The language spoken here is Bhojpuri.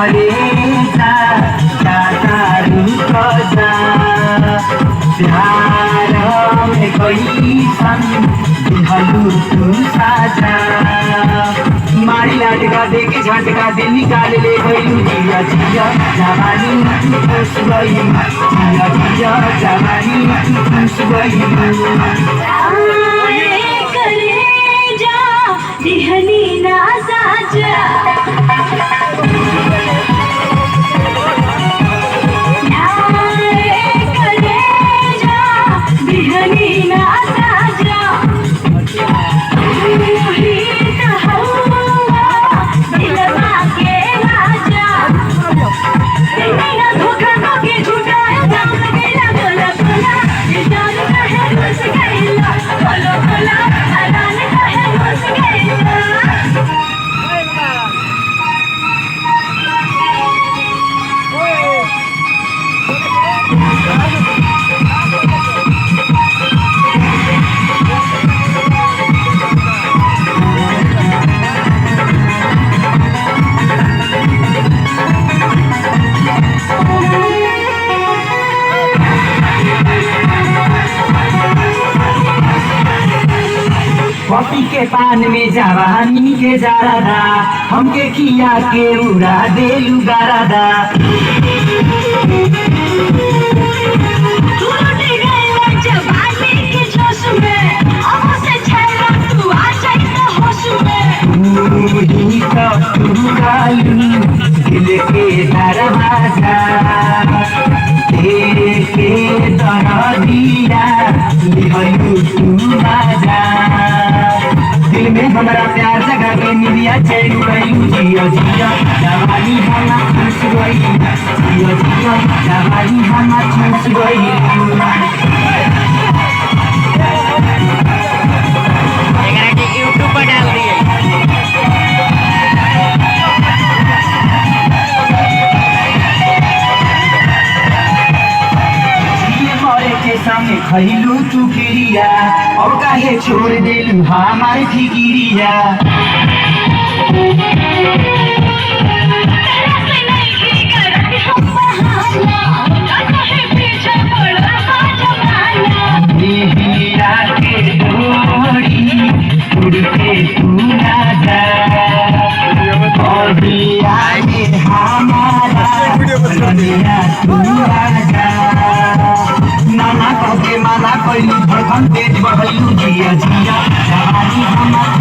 करे जा तारू जा प्यार में कोई सन दिहलू तू साजा मारी लाटका दे के झटका दे निकाल ले गई जिया जिया जवानी तू खुश गई जिया जिया जवानी तू खुश गई करे जा दिहनी ना साजा कॉफी के पान में जवानी के जारादा हमके किया के उड़ा दे लुगारादा दिल के दरवाजा तेरे के दरदिया लिहलू तू राजा दिल में हमारा प्यार जगा के निदिया चैन गई जिया जिया जवानी हमा खुश गई जिया जिया जवानी हमा खुश गई यूट्यूब पर डाल दिए सामने खैलू तू किरिया और काहे छोड़ देलू हमार फिकिरिया के डोरी उड़ते तू ना जा अभी आगे हमारा तू राजा नाना कहके माना कैलू धड़कन तेज बढ़लू जिया जिया जवानी हमार